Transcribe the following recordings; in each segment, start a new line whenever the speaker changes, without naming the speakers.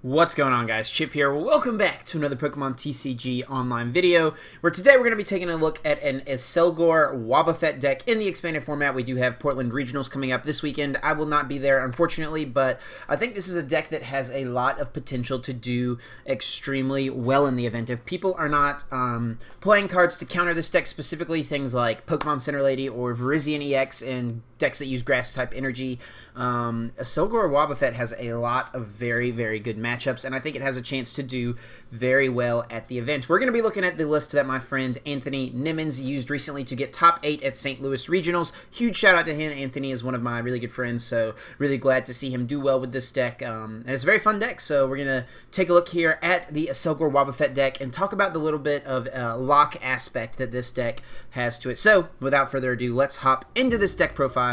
What's going on, guys? Chip here. Welcome back to another Pokemon TCG online video, where today we're going to be taking a look at an Accelgor Wobbuffet deck in the expanded format. We do have Portland Regionals coming up this weekend. I will not be there, unfortunately, but I think this is a deck that has a lot of potential to do extremely well in the event. If people are not playing cards to counter this deck, specifically things like Pokemon Center Lady or Virizion EX and decks that use grass-type energy, Accelgor Wobbuffet has a lot of very, very good matchups, and I think it has a chance to do very well at the event. We're going to be looking at the list that my friend Anthony Nimmons used recently to get top 8 at St. Louis Regionals. Huge shout out to him. Anthony is one of my really good friends, so really glad to see him do well with this deck. And it's a very fun deck, so we're going to take a look here at the Accelgor Wobbuffet deck and talk about the little bit of lock aspect that this deck has to it. So without further ado, let's hop into this deck profile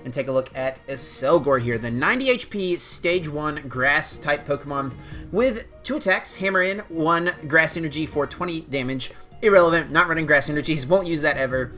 and take a look at Accelgor here, the 90 HP Stage 1 Grass type Pokemon with 2 attacks, Hammer in, 1 Grass Energy for 20 damage. Irrelevant, not running Grass Energies, won't use that ever.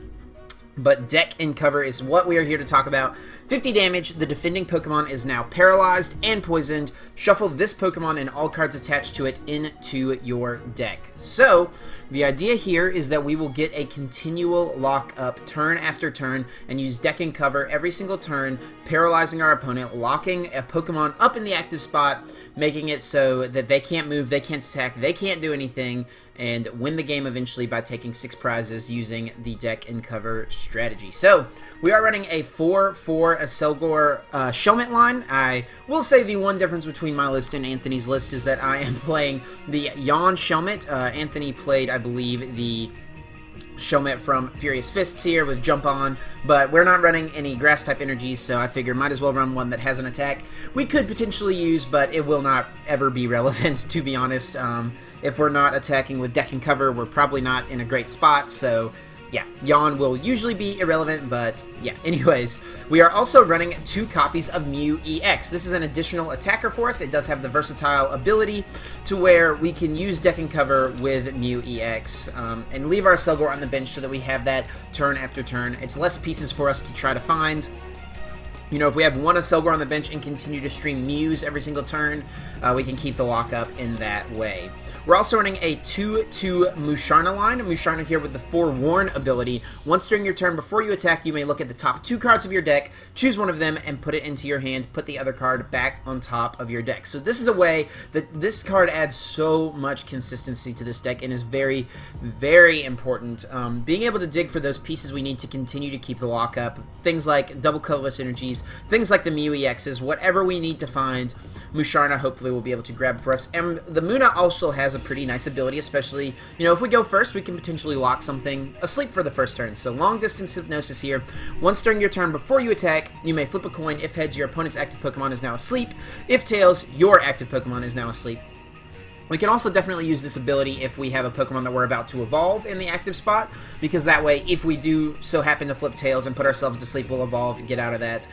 But deck and cover is what we are here to talk about. 50 damage, the defending Pokemon is now paralyzed and poisoned. Shuffle this Pokemon and all cards attached to it into your deck. So, the idea here is that we will get a continual lock up turn after turn and use deck and cover every single turn, paralyzing our opponent, locking a Pokemon up in the active spot, making it so that they can't move, they can't attack, they can't do anything, and win the game eventually by taking 6 prizes using the deck and cover strategy. So, we are running a 4-4 Accelgor Shelmet line. I will say the one difference between my list and Anthony's list is that I am playing the Yawn Shelmet. Anthony played, I believe, the Shelmet from Furious Fists here with Jump On, but we're not running any grass-type energies, so I figure might as well run one that has an attack we could potentially use, but it will not ever be relevant, to be honest. If we're not attacking with deck and cover, we're probably not in a great spot, so yeah, Yawn will usually be irrelevant, but yeah, anyways. We are also running 2 copies of Mew-EX. This is an additional attacker for us. It does have the versatile ability to where we can use deck and cover with Mew-EX and leave our Accelgor on the bench so that we have that turn after turn. It's less pieces for us to try to find. You know, if we have one Accelgor on the bench and continue to stream Mews every single turn, we can keep the lockup in that way. We're also running a 2-2 Musharna line. Musharna here with the Forewarn ability. Once during your turn, before you attack, you may look at the top 2 cards of your deck, choose one of them, and put it into your hand. Put the other card back on top of your deck. So this is a way that this card adds so much consistency to this deck and is very, very important. Being able to dig for those pieces we need to continue to keep the lockup. Things like double colorless energies, things like the Mew-EXs, whatever we need to find, Musharna hopefully will be able to grab for us. And the Munna also has a pretty nice ability, especially, you know, if we go first, we can potentially lock something asleep for the first turn. So long distance hypnosis here. Once during your turn before you attack, you may flip a coin. If heads, your opponent's active Pokemon is now asleep. If tails, your active Pokemon is now asleep. We can also definitely use this ability if we have a Pokemon that we're about to evolve in the active spot, because that way, if we do so happen to flip tails and put ourselves to sleep, we'll evolve and get out of that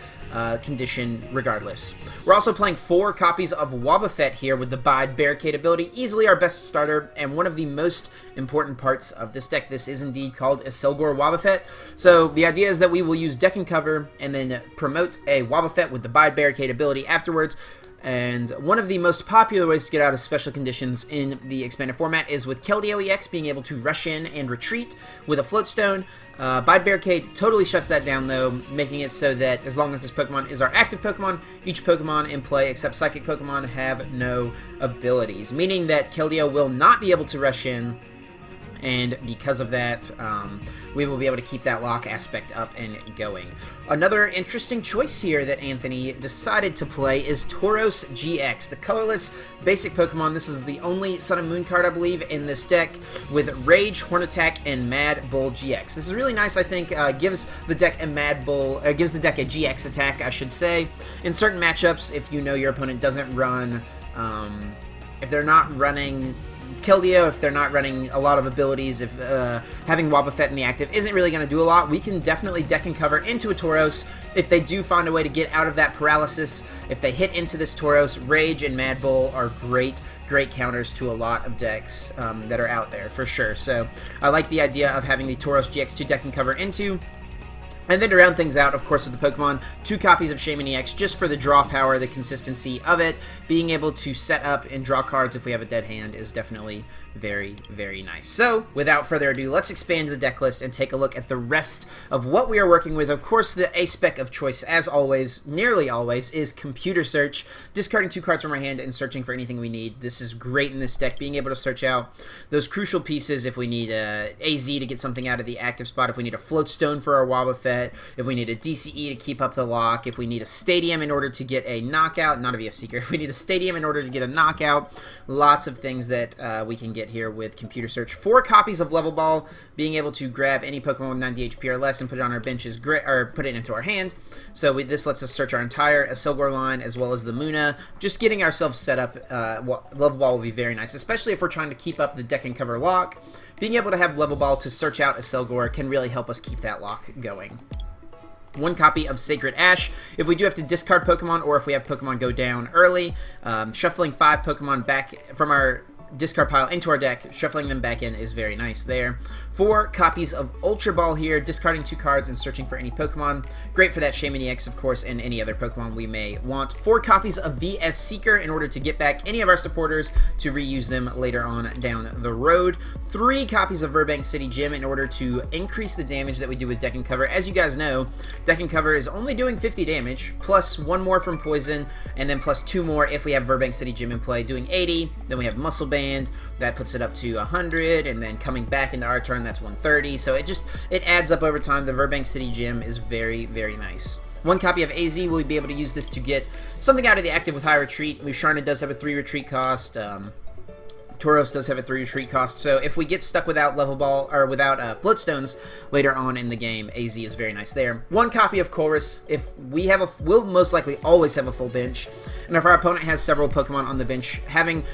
condition regardless. We're also playing 4 copies of Wobbuffet here with the Bide Barricade ability, easily our best starter and one of the most important parts of this deck. This is indeed called Accelgor Wobbuffet. So the idea is that we will use deck and cover and then promote a Wobbuffet with the Bide Barricade ability afterwards. And one of the most popular ways to get out of special conditions in the expanded format is with Keldeo EX being able to rush in and retreat with a Float Stone. Bide Barricade totally shuts that down, though, making it so that as long as this Pokemon is our active Pokemon, each Pokemon in play except Psychic Pokemon have no abilities, meaning that Keldeo will not be able to rush in, and because of that, we will be able to keep that lock aspect up and going. Another interesting choice here that Anthony decided to play is Tauros-GX, the colorless basic Pokemon. This is the only Sun and Moon card, I believe, in this deck with Rage, Horn Attack, and Mad Bull GX. This is really nice, I think. Gives the deck a gives the deck a GX attack, I should say. In certain matchups, if you know your opponent doesn't run, if they're not running Keldeo, if they're not running a lot of abilities, if having Wobbuffet in the active isn't really going to do a lot, we can definitely deck and cover into a Tauros. If they do find a way to get out of that paralysis, if they hit into this Tauros, Rage and Mad Bull are great counters to a lot of decks that are out there, for sure. So I like the idea of having the Tauros-GX to deck and cover into. And then to round things out, of course, with the Pokemon, 2 copies of Shaymin-EX just for the draw power, the consistency of it. Being able to set up and draw cards if we have a dead hand is definitely very, very nice. So, without further ado, let's expand the deck list and take a look at the rest of what we are working with. Of course, the A-spec of choice, as always, nearly always, is Computer Search. Discarding 2 cards from our hand and searching for anything we need. This is great in this deck, being able to search out those crucial pieces if we need a AZ to get something out of the active spot, if we need a Float Stone for our Wobbuffet, if we need a DCE to keep up the lock, if we need a Stadium in order to get a knockout, not to be a Seeker, if we need a Stadium in order to get a knockout. Lots of things that we can get here with Computer Search. 4 copies of Level Ball, being able to grab any Pokemon with 90 HP or less and put it on our bench is great, or put it into our hand. So this lets us search our entire Accelgor line as well as the Munna. Just getting ourselves set up, Level Ball will be very nice, especially if we're trying to keep up the deck and cover lock. Being able to have Level Ball to search out Accelgor can really help us keep that lock going. 1 copy of Sacred Ash if we do have to discard Pokemon or if we have Pokemon go down early. Shuffling 5 Pokemon back from our discard pile into our deck, shuffling them back in is very nice there. 4 copies of Ultra Ball here, discarding 2 cards and searching for any Pokemon. Great for that Shaymin-EX, of course, and any other Pokemon we may want. 4 copies of VS Seeker in order to get back any of our supporters to reuse them later on down the road. 3 copies of Virbank City Gym in order to increase the damage that we do with deck and cover. As you guys know, deck and cover is only doing 50 damage, plus 1 more from Poison, and then plus 2 more if we have Virbank City Gym in play, doing 80. Then we have Muscle Band, that puts it up to 100, and then coming back into our turn, that's 130. So it adds up over time. The Virbank City Gym is very, very nice. 1 copy of AZ, we'll be able to use this to get something out of the active with high retreat. Musharna does have a 3 retreat cost. Tauros does have a 3 retreat cost, so if we get stuck without Level Ball, or without Float Stones later on in the game, AZ is very nice there. 1 copy of Colress. If we have we'll most likely always have a full bench, and if our opponent has several Pokemon on the bench, having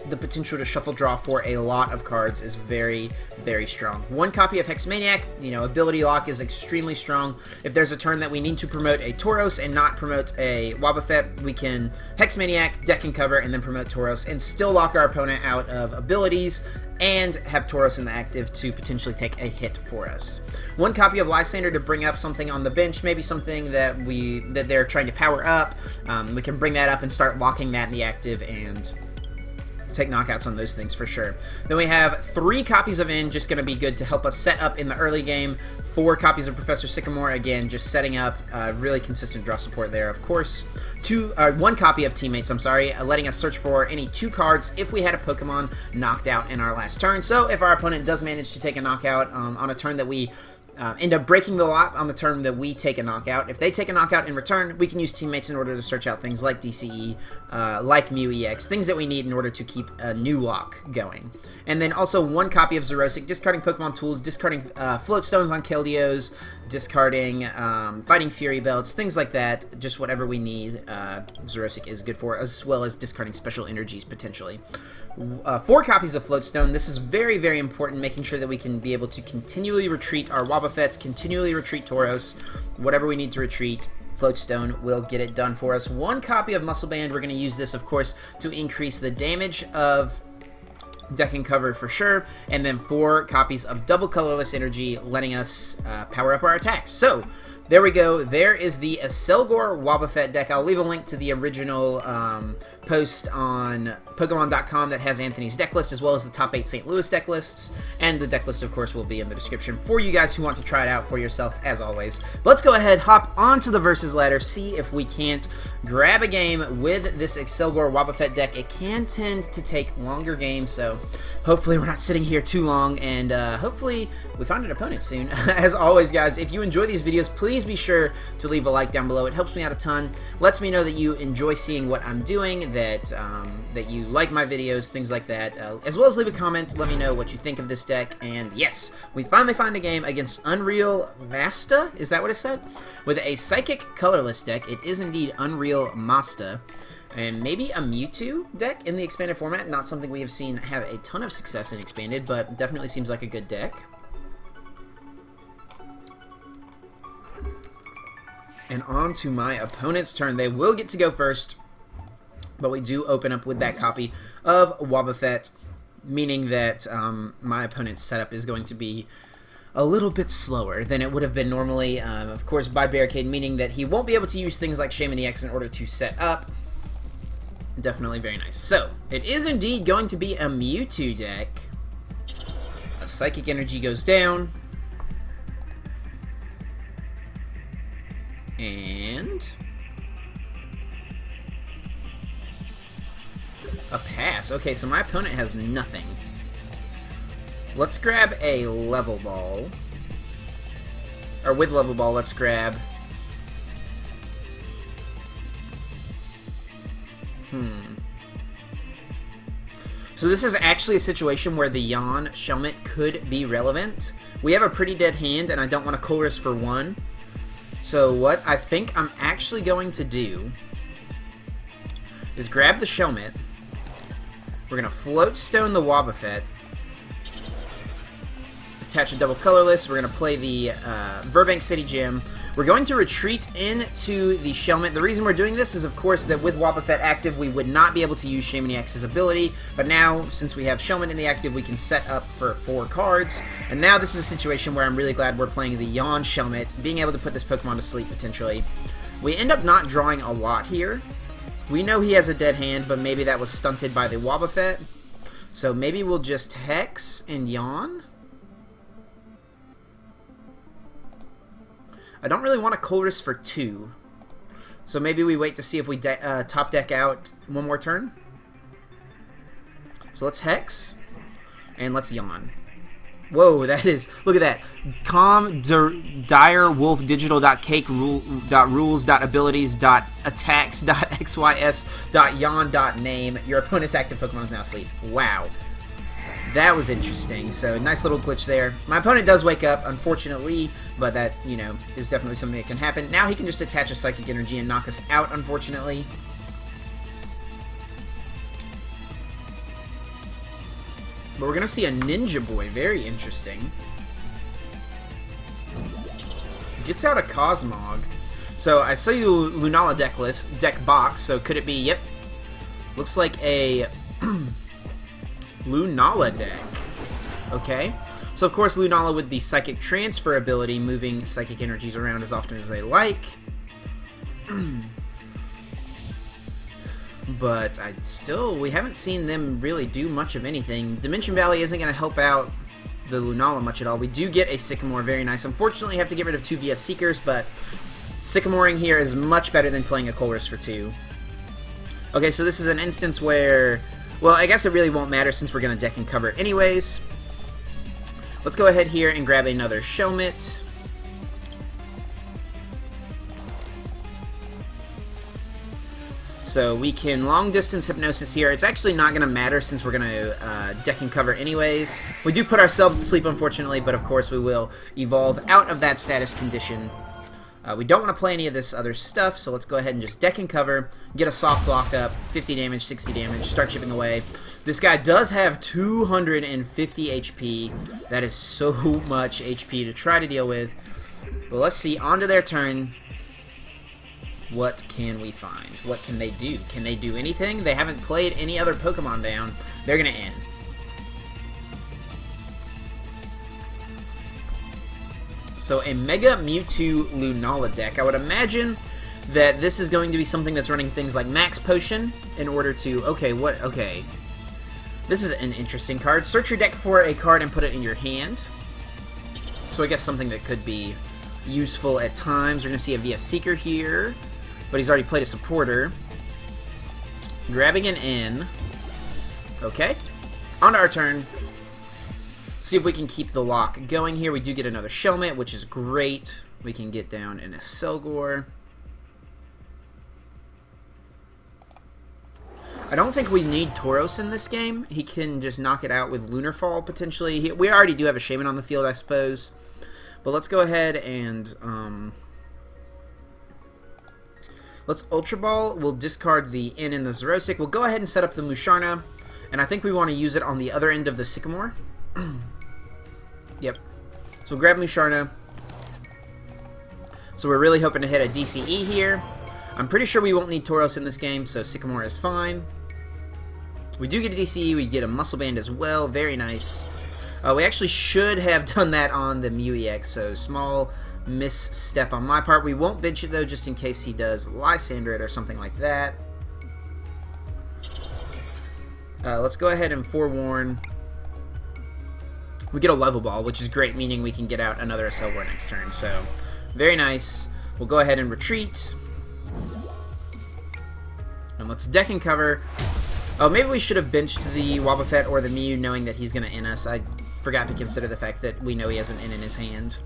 the potential to shuffle draw for a lot of cards is very, very strong. 1 copy of Hex Maniac. You know, ability lock is extremely strong. If there's a turn that we need to promote a Tauros and not promote a Wobbuffet, we can Hex Maniac, deck and cover, and then promote Tauros and still lock our opponent out of abilities and have Tauros in the active to potentially take a hit for us. 1 copy of Lysandre to bring up something on the bench, maybe something that they're trying to power up. We can bring that up and start locking that in the active and take knockouts on those things for sure. Then we have 3 copies of In, just going to be good to help us set up in the early game. 4 copies of Professor Sycamore, again, just setting up really consistent draw support there, of course. 1 copy of Teammates, I'm sorry, letting us search for any 2 cards if we had a Pokemon knocked out in our last turn. So if our opponent does manage to take a knockout on a turn that we end up breaking the lot on the turn that we take a knockout. If they take a knockout in return, we can use Teammates in order to search out things like DCE, like Mew-EX, things that we need in order to keep a new lock going. And then also 1 copy of Xerosic, discarding Pokemon tools, discarding Float Stones on Keldeos, discarding Fighting Fury Belts, things like that, just whatever we need. Xerosic is good for, as well as discarding Special Energies potentially. 4 copies of Float Stone. This is very, very important, making sure that we can be able to continually retreat our Wobbuffets, continually retreat Tauros, whatever we need to retreat. Float Stone will get it done for us. 1 copy of Muscle Band. We're going to use this, of course, to increase the damage of deck and cover for sure, and then 4 copies of double colorless energy, letting us power up our attacks. So there we go. There is the Accelgor Wobbuffet deck. I'll leave a link to the original post on Pokemon.com that has Anthony's deck list, as well as the top 8 St. Louis deck lists, and the deck list, of course, will be in the description for you guys who want to try it out for yourself, as always. But let's go ahead, hop onto the Versus ladder, see if we can't grab a game with this Accelgor Wobbuffet deck. It can tend to take longer games, so hopefully we're not sitting here too long, and hopefully we find an opponent soon. As always, guys, if you enjoy these videos, please be sure to leave a like down below. It helps me out a ton, lets me know that you enjoy seeing what I'm doing, that you like my videos, things like that, as well as leave a comment, let me know what you think of this deck. And yes, we finally find a game against Unreal Masta, is that what it said? With a Psychic Colorless deck. It is indeed Unreal Masta, and maybe a Mewtwo deck in the expanded format. Not something we have seen have a ton of success in expanded, but definitely seems like a good deck. And on to my opponent's turn. They will get to go first, but we do open up with that copy of Wobbuffet, meaning that my opponent's setup is going to be a little bit slower than it would have been normally. Of course, by barricade, meaning that he won't be able to use things like Shaymin-EX in order to set up. Definitely very nice. So, it is indeed going to be a Mewtwo deck. A Psychic Energy goes down. And a pass. Okay, so my opponent has nothing. Let's grab a Level Ball. Or with Level Ball, let's grab... So this is actually a situation where the Yawn Shelmet could be relevant. We have a pretty dead hand, and I don't want to Colress for one. So what I think I'm actually going to do is grab the Shelmet. We're going to Float Stone the Wobbuffet. Attach a double Colorless. We're going to play the Virbank City Gym. We're going to retreat into the Shelmet. The reason we're doing this is, of course, that with Wobbuffet active, we would not be able to use Shaymin-EX's ability. But now, since we have Shelmet in the active, we can set up for 4 cards. And now this is a situation where I'm really glad we're playing the Yawn Shelmet, being able to put this Pokemon to sleep, potentially. We end up not drawing a lot here. We know he has a dead hand, but maybe that was stunted by the Wobbuffet. So maybe we'll just Hex and Yawn. I don't really want a Colress for 2. So maybe we wait to see if we top deck out one more turn. So let's Hex. And let's Yawn. Whoa, that is... Look at that. direwolf.digital.cake rules.abilities.attacks.xys.yawn.name. Your opponent's active Pokemon is now asleep. Wow. That was interesting. So, nice little glitch there. My opponent does wake up, unfortunately, but that, you know, is definitely something that can happen. Now he can just attach a Psychic Energy and knock us out, unfortunately. But we're going to see a Ninja Boy. Very interesting. Gets out a Cosmog. So, I saw you Lunala deck box, so could it be, yep. Looks like a... Lunala deck. Okay. So, of course, Lunala with the Psychic Transfer ability, moving Psychic Energies around as often as they like. But we haven't seen them really do much of anything. Dimension Valley isn't going to help out the Lunala much at all. We do get a Sycamore, very nice. Unfortunately, have to get rid of 2 VS Seekers, but Sycamoring here is much better than playing a Colress for 2. Okay, so this is an instance where... Well, I guess it really won't matter since we're going to deck and cover anyways. Let's go ahead here and grab another Shelmet. So we can long distance Hypnosis here. It's actually not going to matter since we're going to deck and cover anyways. We do put ourselves to sleep, unfortunately, but of course we will evolve out of that status condition. We don't want to play any of this other stuff, so let's go ahead and just deck and cover, get a soft lock up, 50 damage, 60 damage, start chipping away. This guy does have 250 HP. That is so much HP to try to deal with. But let's see, onto their turn. What can we find? What can they do? Can they do anything? They haven't played any other Pokemon down. They're going to end. So a Mega Mewtwo Lunala deck. I would imagine that this is going to be something that's running things like Max Potion in order to... Okay. This is an interesting card. Search your deck for a card and put it in your hand. So I guess something that could be useful at times. We're going to see a VS Seeker here, but he's already played a supporter. Grabbing an N. Okay. On to our turn. See if we can keep the lock going here. We do get another Shelmet, which is great. We can get down an Accelgor. I don't think we need Tauros in this game. He can just knock it out with Lunar Fall, potentially. We already do have a Shaymin on the field, I suppose. But let's go ahead and... let's Ultra Ball. We'll discard the N in the Xerosic. We'll go ahead and set up the Musharna. And I think we want to use it on the other end of the Sycamore. Yep. So we'll grab Musharna. So we're really hoping to hit a DCE here. I'm pretty sure we won't need Tauros in this game, so Sycamore is fine. We do get a DCE, we get a Muscle Band as well, very nice. We actually should have done that on the Mew-EX, so small misstep on my part. We won't bench it though, just in case he does Lysandre it or something like that. Let's go ahead and forewarn. We get a level ball, which is great, meaning we can get out another Accelgor next turn. So, very nice. We'll go ahead and retreat. And let's deck and cover. Oh, maybe we should have benched the Wobbuffet or the Mew, knowing that he's going to in us. I forgot to consider the fact that we know he has an in his hand.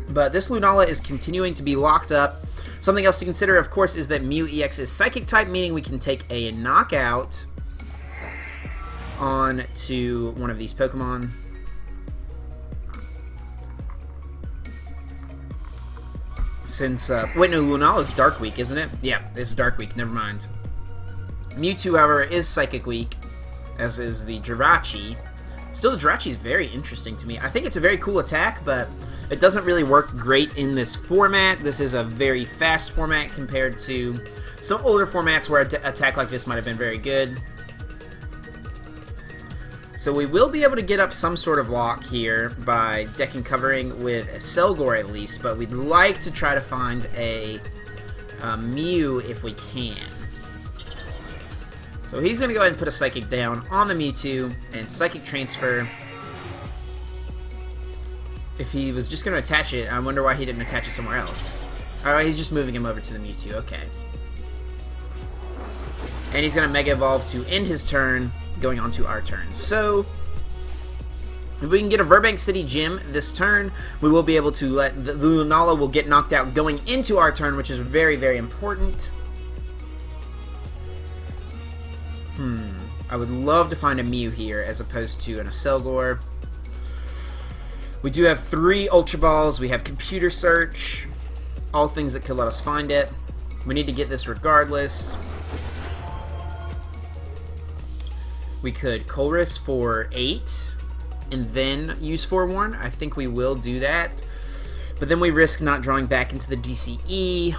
But this Lunala is continuing to be locked up. Something else to consider, of course, is that Mew-EX is Psychic type, meaning we can take a knockout on to one of these Pokemon. Since, wait, no, Lunala is Dark Weak, isn't it? Yeah, it's Dark Weak, never mind. Mewtwo, however, is Psychic Weak, as is the Jirachi. Still, the Jirachi is very interesting to me. I think it's a very cool attack, but it doesn't really work great in this format. This is a very fast format compared to some older formats where an attack like this might have been very good. So we will be able to get up some sort of lock here by deck and covering with Accelgor at least, but we'd like to try to find a Mew if we can. So he's going to go ahead and put a Psychic down on the Mewtwo and Psychic Transfer. If he was just going to attach it, I wonder why he didn't attach it somewhere else. Alright, he's just moving him over to the Mewtwo, okay. And he's going to Mega Evolve to end his turn, going on to our turn. So, if we can get a Virbank City Gym this turn, we will be able to let the Lunala will get knocked out going into our turn, which is very, very important. I would love to find a Mew here as opposed to an Accelgor. We do have 3 Ultra Balls. We have Computer Search. All things that could let us find it. We need to get this regardless. We could Colress for 8 and then use Forewarn. I think we will do that. But then we risk not drawing back into the DCE.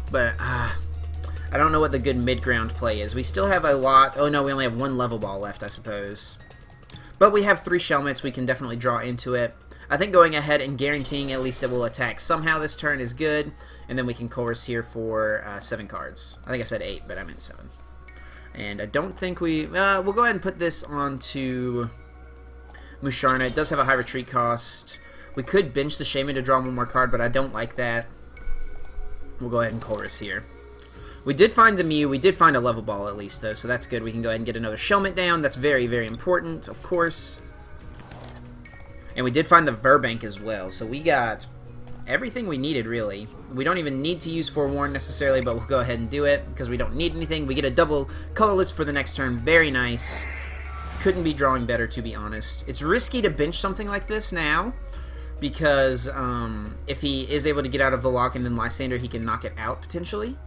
But, I don't know what the good mid-ground play is. We still have a lot. Oh no, we only have 1 level ball left, I suppose. But we have 3 Shelmets. We can definitely draw into it. I think going ahead and guaranteeing at least it will attack somehow this turn is good. And then we can Colress here for 7 cards. I think I said 8, but I meant 7. And I don't think we... we'll go ahead and put this onto Musharna. It does have a high retreat cost. We could bench the Shaymin to draw 1 more card, but I don't like that. We'll go ahead and Colress here. We did find the Mew. We did find a level ball at least, though, so that's good. We can go ahead and get another Shelmet down. That's very, very important, of course. And we did find the Virbank as well, so we got everything we needed, really. We don't even need to use Forewarn necessarily, but we'll go ahead and do it because we don't need anything. We get a double Colorless for the next turn. Very nice. Couldn't be drawing better, to be honest. It's risky to bench something like this now because if he is able to get out of the lock and then Lysandre, he can knock it out, potentially.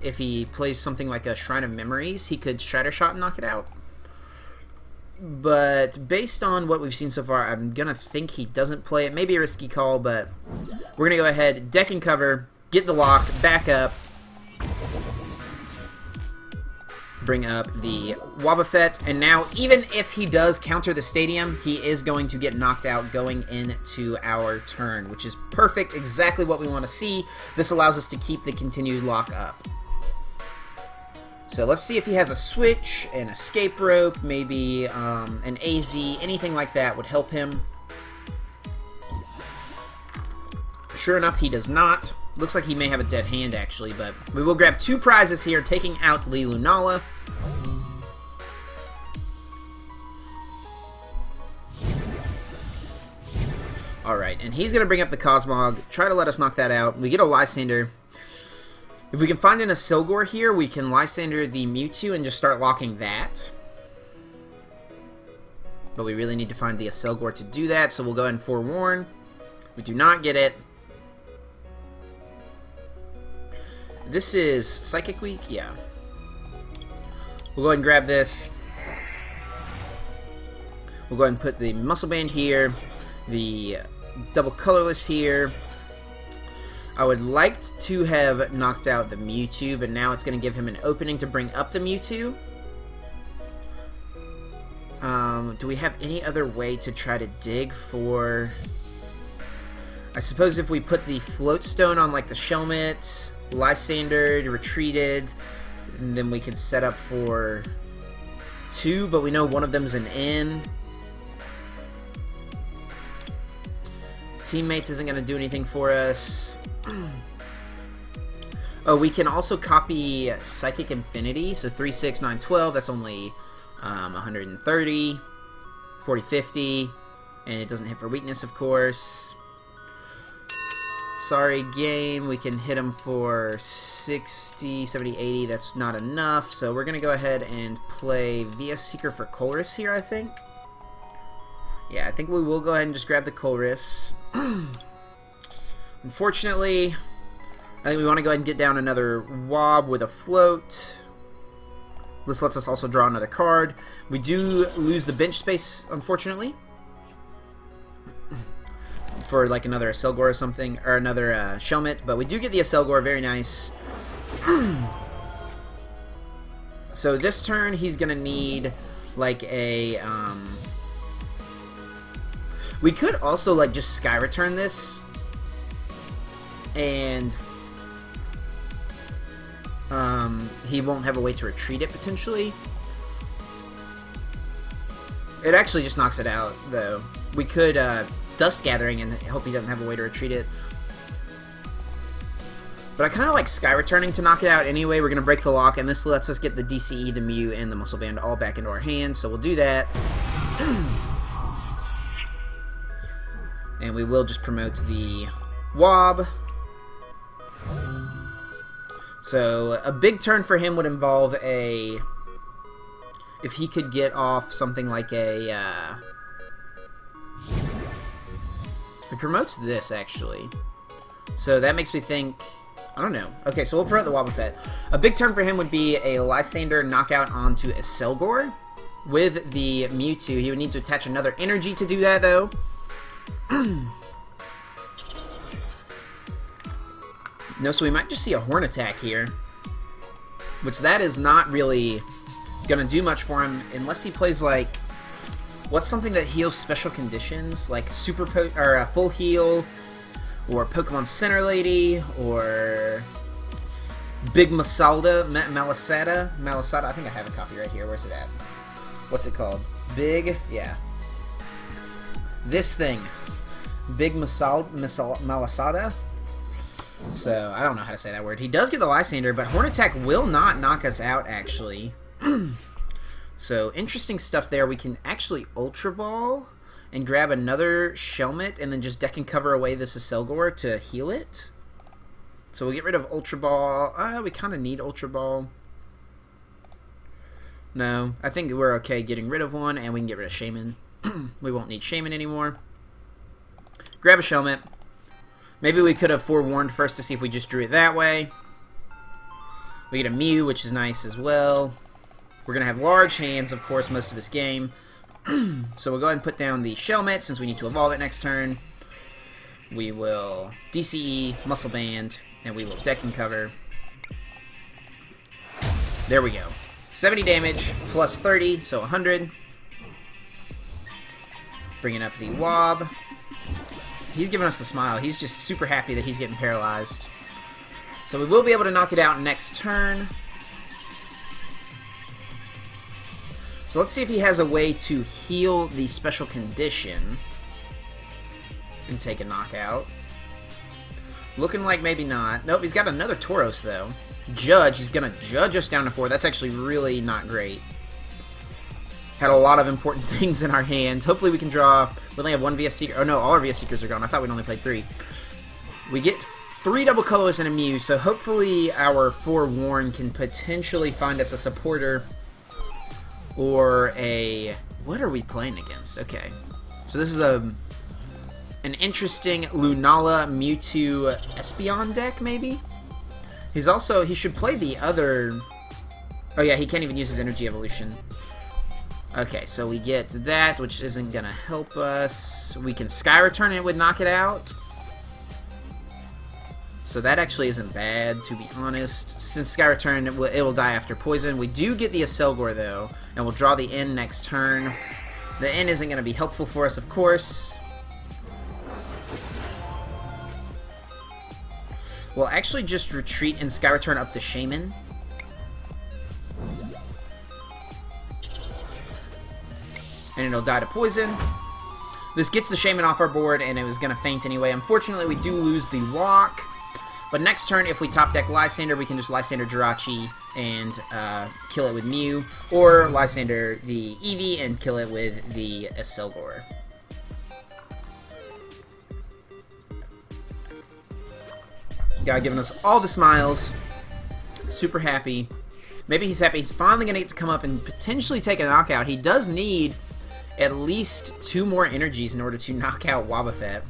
If he plays something like a Shrine of Memories, he could Shatter Shot and knock it out. But based on what we've seen so far, I'm going to think he doesn't play it. Maybe a risky call, but we're going to go ahead, deck and cover, get the lock, back up, bring up the Wobbuffet, and now even if he does counter the Stadium, he is going to get knocked out going into our turn, which is perfect, exactly what we want to see. This allows us to keep the continued lock up. So let's see if he has a switch, an escape rope, maybe an AZ, anything like that would help him. Sure enough, he does not. Looks like he may have a dead hand, actually, but we will grab 2 prizes here, taking out the Lunala. Alright, and he's going to bring up the Cosmog, try to let us knock that out. We get a Lysandre. If we can find an Accelgor here, we can Lysandre the Mewtwo and just start locking that. But we really need to find the Accelgor to do that, so we'll go ahead and Forewarn. We do not get it. This is Psychic Weak? Yeah. We'll go ahead and grab this. We'll go ahead and put the Muscle Band here, the double Colorless here. I would like to have knocked out the Mewtwo, but now it's going to give him an opening to bring up the Mewtwo. Do we have any other way to try to dig for... I suppose if we put the Float Stone on like the Shelmet, Lysandre retreated, and then we could set up for 2, but we know one of them's an N. Teammates isn't going to do anything for us. Oh, we can also copy Psychic Infinity, so 3, 6, 9, 12, that's only 130, 40, 50, and it doesn't hit for weakness, of course. Sorry, game, we can hit him for 60, 70, 80, that's not enough, so we're going to go ahead and play via Seeker for Colress here, I think. Yeah, I think we will go ahead and just grab the Colress. Unfortunately, I think we want to go ahead and get down another Wob with a Float. This lets us also draw another card. We do lose the bench space, unfortunately, for like another Accelgor or something, or another Shelmet, but we do get the Accelgor, very nice. So this turn, he's going to need like a... we could also like just Sky Return this, and he won't have a way to retreat it, potentially. It actually just knocks it out, though. We could Dust Gathering and hope he doesn't have a way to retreat it. But I kind of like Sky Returning to knock it out anyway. We're going to break the lock, and this lets us get the DCE, the Mew, and the Muscle Band all back into our hands, so we'll do that. And we will just promote the Wob. So a big turn for him would involve a... if he could get off something like a... It promotes this, actually. So that makes me think... I don't know. Okay, so we'll promote the Wobbuffet. A big turn for him would be a Lysandre knockout onto Accelgor. With the Mewtwo, he would need to attach another energy to do that, though. No, so we might just see a Horn Attack here. Which that is not really going to do much for him unless he plays, like... what's something that heals special conditions? Like Full Heal, or Pokemon Center Lady, or Big Malasada. I think I have a copy right here. Where's it at? What's it called? Big... yeah. This thing. Big Malasada. So, I don't know how to say that word. He does get the Lysandre, but Horn Attack will not knock us out, actually. So, interesting stuff there. We can actually Ultra Ball and grab another Shelmet and then just deck and cover away this Accelgor to heal it. So, we'll get rid of Ultra Ball. We kind of need Ultra Ball. No, I think we're okay getting rid of one, and we can get rid of Shaymin. We won't need Shaymin anymore. Grab a Shelmet. Maybe we could have forewarned first to see if we just drew it that way. We get a Mew, which is nice as well. We're going to have large hands, of course, most of this game. So we'll go ahead and put down the Shelmet, since we need to evolve it next turn. We will DCE, Muscle Band, and we will deck and cover. There we go. 70 damage, plus 30, so 100. Bringing up the Wob. He's giving us the smile. He's just super happy that he's getting paralyzed. So we will be able to knock it out next turn. So let's see if he has a way to heal the special condition and take a knockout. Looking like maybe not. Nope, he's got another Tauros, though. Judge. He's going to judge us down to 4. That's actually really not great. Had a lot of important things in our hand. Hopefully we can draw... we only have one VS Seeker. Oh no, all our VS Seekers are gone. I thought we'd only played 3. We get 3 double colorless and a Mew, so hopefully our Forewarn can potentially find us a supporter or a... what are we playing against? Okay. So this is an interesting Lunala Mewtwo Espeon deck, maybe? He's also... he should play the other... oh yeah, he can't even use his Energy Evolution. Okay, so we get that, which isn't going to help us. We can Sky Return and it would knock it out. So that actually isn't bad, to be honest. Since Sky Return, it will die after Poison. We do get the Accelgor, though, and we'll draw the N next turn. The N isn't going to be helpful for us, of course. We'll actually just retreat and Sky Return up the Shaymin. And it'll die to poison. This gets the Shaymin off our board, and it was going to faint anyway. Unfortunately, we do lose the walk. But next turn, if we top deck Lysandre, we can just Lysandre Jirachi and kill it with Mew. Or Lysandre the Eevee and kill it with the Accelgor. Guy giving us all the smiles. Super happy. Maybe he's happy he's finally going to get to come up and potentially take a knockout. He does need at least 2 more energies in order to knock out Wobbuffet.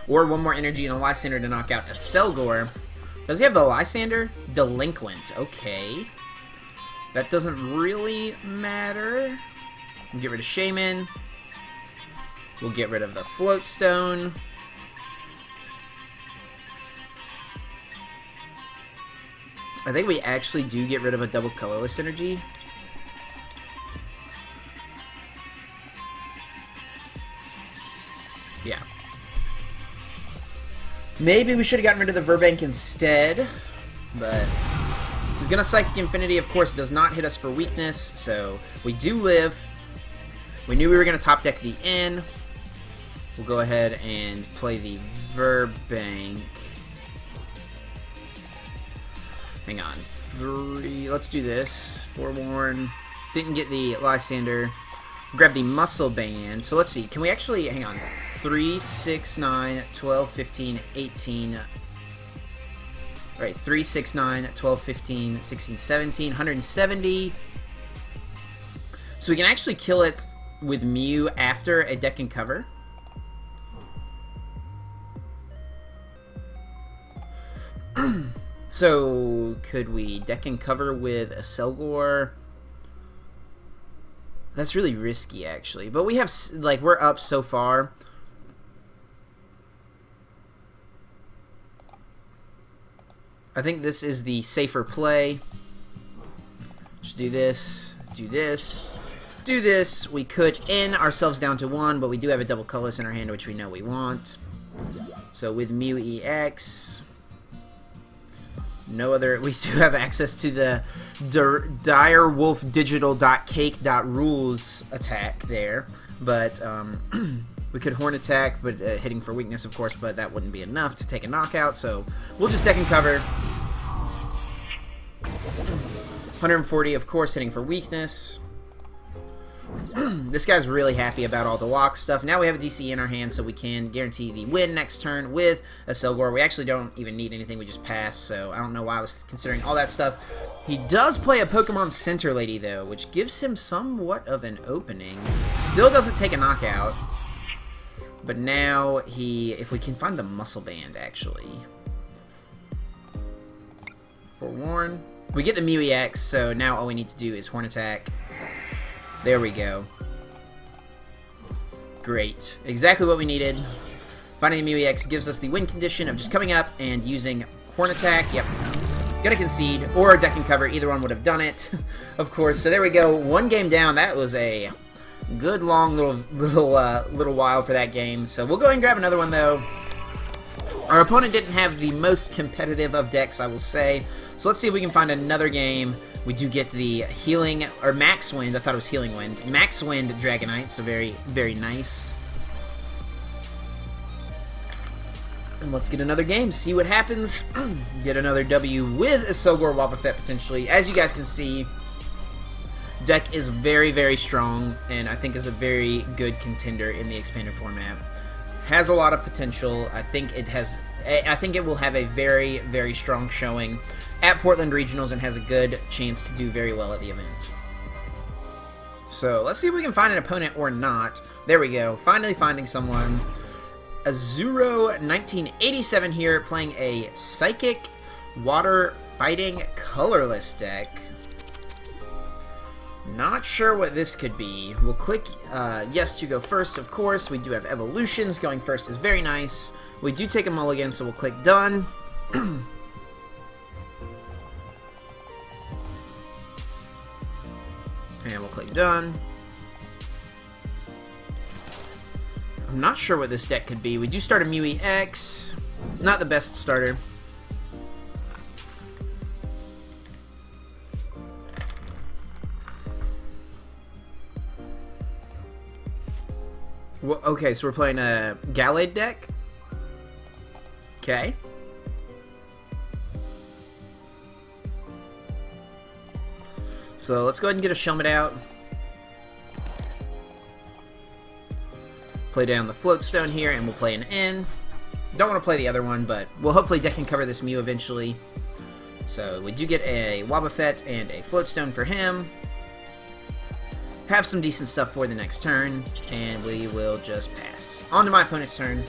Or 1 more energy and a Lysandre to knock out Accelgor. Does he have the Lysandre? Delinquent. Okay. That doesn't really matter. We'll get rid of Shaymin. We'll get rid of the Float Stone. I think we actually do get rid of a double colorless energy. Yeah. Maybe we should have gotten rid of the Virbank instead, but he's gonna Psychic Infinity, of course, does not hit us for weakness, so we do live. We knew we were gonna top deck the N. We'll go ahead and play the Virbank. Hang on, 3, let's do this. Forewarn, didn't get the Lysandre. Grab the Muscle Band, so let's see, can we actually, hang on, 3, 6, 9, 12, 15, 18, right, 3, 6, 9, 12, 15, 16, 17, 170. So we can actually kill it with Mew after a deck and cover. So, could we deck and cover with Accelgor? That's really risky, actually. But we have, like, we're up so far. I think this is the safer play. Just do this, do this, do this. We could N ourselves down to 1, but we do have a double colorless in our hand, which we know we want. So, with Mew-EX... No other. We do have access to the direwolfdigital.cake.rules attack there, but we could Horn Attack, but hitting for weakness, of course. But that wouldn't be enough to take a knockout, so we'll just deck and cover. 140, of course, hitting for weakness. This guy's really happy about all the lock stuff. Now we have a DC in our hand, so we can guarantee the win next turn with Accelgor. We actually don't even need anything, we just pass, so I don't know why I was considering all that stuff. He does play a Pokemon Center Lady, though, which gives him somewhat of an opening. Still doesn't take a knockout, but now if we can find the Muscle Band, actually. Forewarn. We get the Mew-EX, so now all we need to do is Horn Attack. There we go. Great. Exactly what we needed. Finding the Mew-EX gives us the win condition of just coming up and using Horn Attack. Yep. Gonna concede, or deck and cover. Either one would have done it, of course. So there we go. 1 game down. That was a good long little while for that game. So we'll go ahead and grab another one, though. Our opponent didn't have the most competitive of decks, I will say. So let's see if we can find another game. We do get the Healing, or Max Wind, I thought it was Healing Wind. Max Wind Dragonite, so very, very nice. And let's get another game, see what happens. Get another W with Accelgor Wobbuffet, potentially. As you guys can see, deck is very, very strong, and I think is a very good contender in the expanded format. Has a lot of potential. I think it will have a very, very strong showing at Portland Regionals and has a good chance to do very well at the event. So let's see if we can find an opponent or not. There we go. Finally finding someone. Azuro 1987 here, playing a Psychic Water Fighting Colorless deck. Not sure what this could be. We'll click yes to go first, of course. We do have evolutions. Going first is very nice. We do take a mulligan, so we'll click done. Click done. I'm not sure what this deck could be. We do start a Mew-EX. Not the best starter. Well, okay, so we're playing a Gallade deck. Okay. So let's go ahead and get a Shelmet out. Play down the Float Stone here, and we'll play an N. Don't want to play the other one, but we'll hopefully deck and cover this Mew eventually. So we do get a Wobbuffet and a Float Stone for him. Have some decent stuff for the next turn, and we will just pass. On to my opponent's turn.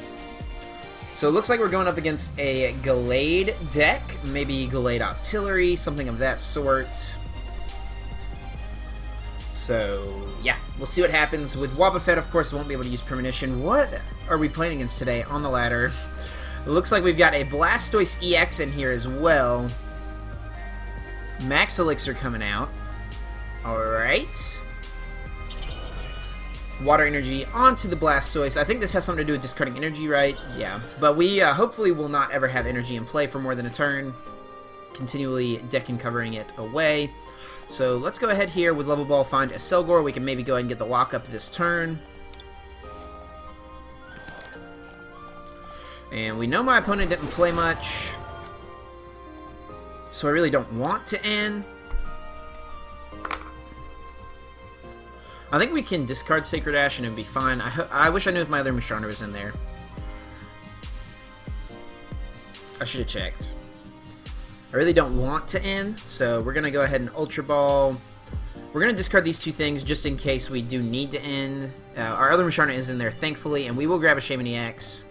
So it looks like we're going up against a Gallade deck, maybe Gallade Artillery, something of that sort. So, yeah, we'll see what happens. With Wobbuffet, of course, won't be able to use Premonition. What are we playing against today on the ladder? It looks like we've got a Blastoise EX in here as well. Max Elixir coming out. Alright. Water Energy onto the Blastoise. I think this has something to do with discarding energy, right? Yeah. But we hopefully will not ever have energy in play for more than a turn. Continually deck and covering it away. So let's go ahead here with Level Ball, find Accelgor. We can maybe go ahead and get the lockup this turn. And we know my opponent didn't play much, so I really don't want to end. I think we can discard Sacred Ash and it'd be fine. I wish I knew if my other Musharna was in there. I should have checked. I really don't want to end, so we're going to go ahead and Ultra Ball. We're going to discard these two things just in case we do need to end. Our other Musharna is in there, thankfully, and we will grab a Shaymin-EX.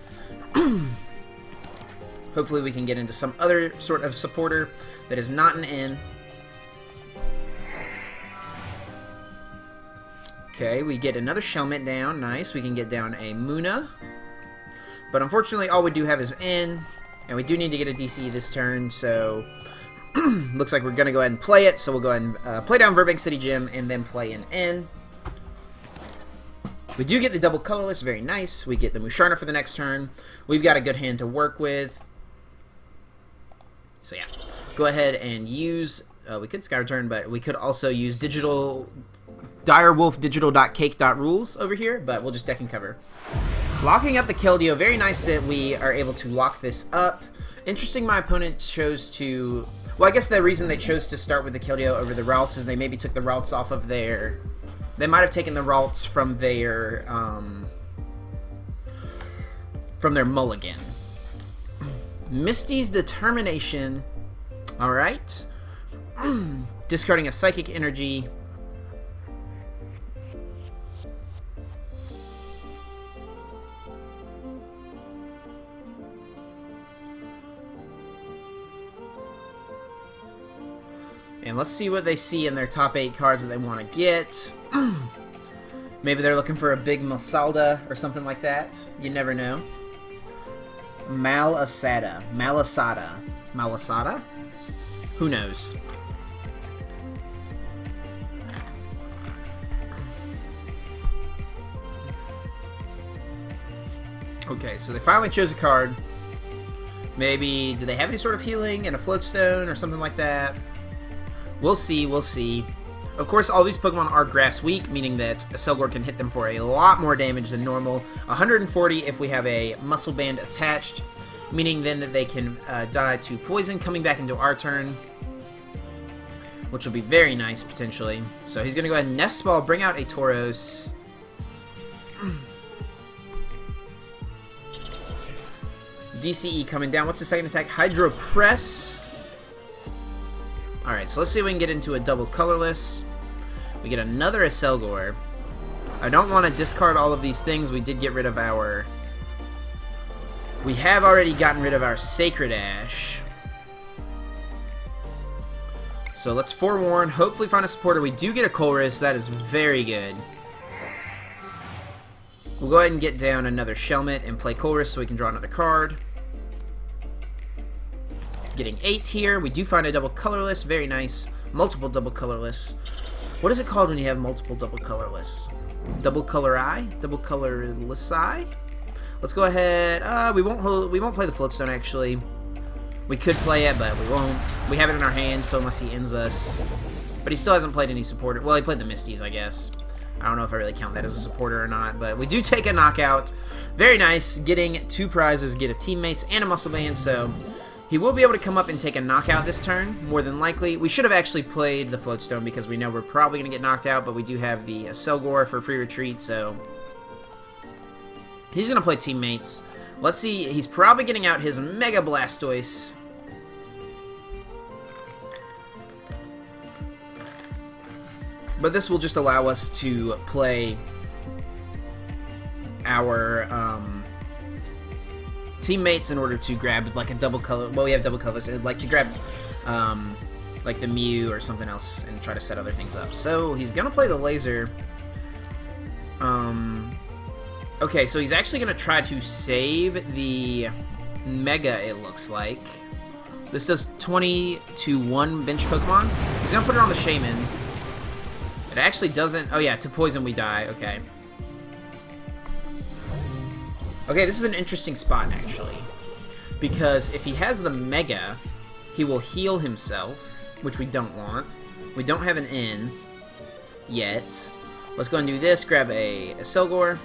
Hopefully we can get into some other sort of supporter that is not an N. Okay, we get another Shelmet down. Nice. We can get down a Munna. But unfortunately, all we do have is N. And we do need to get a DC this turn, so looks like we're going to go ahead and play it. So we'll go ahead and play down Virbank City Gym and then play an N. We do get the double Colorless, very nice. We get the Musharna for the next turn. We've got a good hand to work with. So yeah, go ahead and use, we could Sky Return, but we could also use digital, Direwolf digital.cake.rules over here, but we'll just deck and cover. Locking up the Keldeo, very nice that we are able to lock this up. Interesting my opponent chose to, well I guess the reason they chose to start with the Keldeo over the Ralts is they maybe took the Ralts off of their, they might have taken the Ralts from their mulligan. Misty's Determination, alright. Discarding a Psychic Energy. And let's see what they see in their top 8 cards that they want to get. Maybe they're looking for a big Masalda or something like that. You never know. Malasada. Malasada. Malasada? Who knows? Okay, so they finally chose a card. Maybe, do they have any sort of healing and a Float Stone or something like that? We'll see, we'll see. Of course, all these Pokemon are grass weak, meaning that Accelgor can hit them for a lot more damage than normal. 140 if we have a Muscle Band attached, meaning then that they can die to poison coming back into our turn, which will be very nice, potentially. So he's going to go ahead and Nest Ball, bring out a Tauros. DCE coming down. What's the second attack? Hydro Press. Alright, so let's see if we can get into a double Colorless. We get another Accelgor. I don't want to discard all of these things. We did get rid of our... We have already gotten rid of our Sacred Ash. So let's forewarn. Hopefully find a supporter. We do get a Colress. That is very good. We'll go ahead and get down another Shelmet and play Colress so we can draw another card. Getting 8 here. We do find a double Colorless. Very nice. Multiple double Colorless. What is it called when you have multiple double colorless? Double color eye? Double colorless eye? Let's go ahead. We won't play the Float Stone actually. We could play it, but we won't. We have it in our hands, so unless he ends us. But he still hasn't played any supporter. Well, he played the Misties, I guess. I don't know if I really count that as a supporter or not, but we do take a knockout. Very nice. Getting 2 prizes, get a Teammates and a Muscle Band, so he will be able to come up and take a knockout this turn, more than likely. We should have actually played the Float Stone because we know we're probably going to get knocked out, but we do have the Accelgor for free retreat, so he's going to play Teammates. Let's see, he's probably getting out his Mega Blastoise. But this will just allow us to play our Teammates in order to grab like a double color. Well, we have double colors. I'd like to grab like the Mew or something else and try to set other things up. So he's gonna play the laser. Okay, so he's actually gonna try to save the Mega. It looks like this does 20 to 1 bench Pokemon. He's gonna put it on the Shaymin. It actually doesn't. Oh yeah, to poison we die. Okay. Okay, this is an interesting spot, actually. Because if he has the Mega, he will heal himself, which we don't want. We don't have an N yet. Let's go and do this. Grab a Accelgor.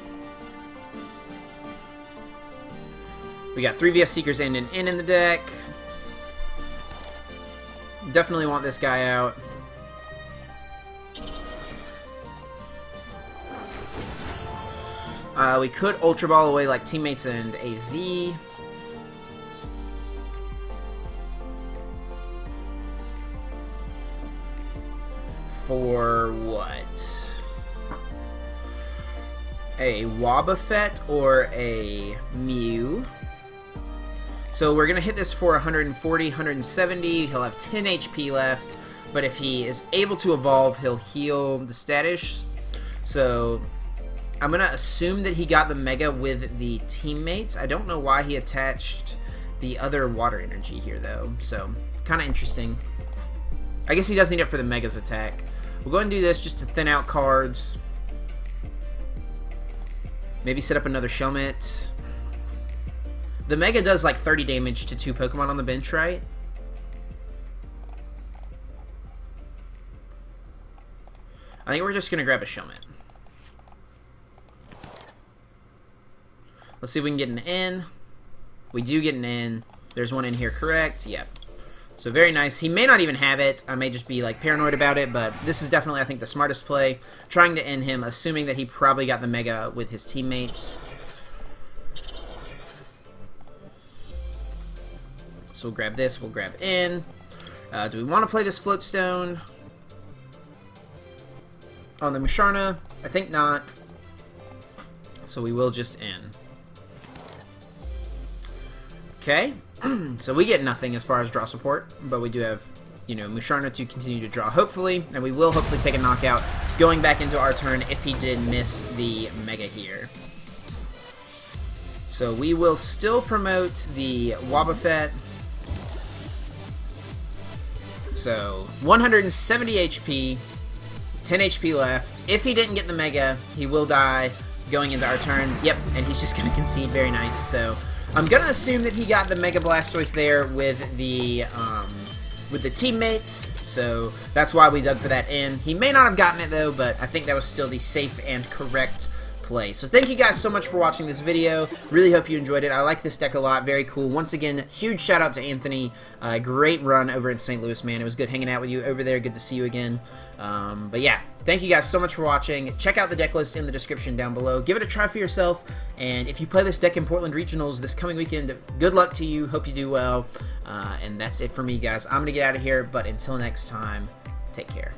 We got 3 VS Seekers and an N in the deck. Definitely want this guy out. We could Ultra Ball away like Teammates and AZ. For what? A Wobbuffet or a Mew. So we're going to hit this for 140, 170. He'll have 10 HP left. But if he is able to evolve, he'll heal the status. So I'm going to assume that he got the Mega with the Teammates. I don't know why he attached the other water energy here, though. So, kind of interesting. I guess he does need it for the Mega's attack. We'll go ahead and do this just to thin out cards. Maybe set up another Shelmet. The Mega does like 30 damage to 2 Pokemon on the bench, right? I think we're just going to grab a Shelmet. Let's see if we can get an N. We do get an N. There's one in here, correct? Yep. So very nice. He may not even have it. I may just be like paranoid about it, but this is definitely, I think, the smartest play. Trying to end him, assuming that he probably got the Mega with his Teammates. So we'll grab this. We'll grab N. Do we want to play this Float Stone on the Musharna? I think not. So we will just end. Okay, so we get nothing as far as draw support, but we do have, you know, Musharna to continue to draw, hopefully, and we will hopefully take a knockout going back into our turn if he did miss the Mega here. So we will still promote the Wobbuffet. So 170 HP, 10 HP left. If he didn't get the Mega, he will die going into our turn. Yep, and he's just going to concede. Very nice. So I'm going to assume that he got the Mega Blastoise there with the Teammates, so that's why we dug for that in. He may not have gotten it though, but I think that was still the safe and correct play. So thank you guys so much for watching this video. Really hope you enjoyed it. I like this deck a lot. Very cool. Once again, huge shout out to Anthony. Great run over in St. Louis, man. It was good hanging out with you over there. Good to see you again. But yeah, thank you guys so much for watching. Check out the deck list in the description down below. Give it a try for yourself. And if you play this deck in Portland Regionals this coming weekend, good luck to you. Hope you do well. And that's it for me, guys. I'm going to get out of here. But until next time, take care.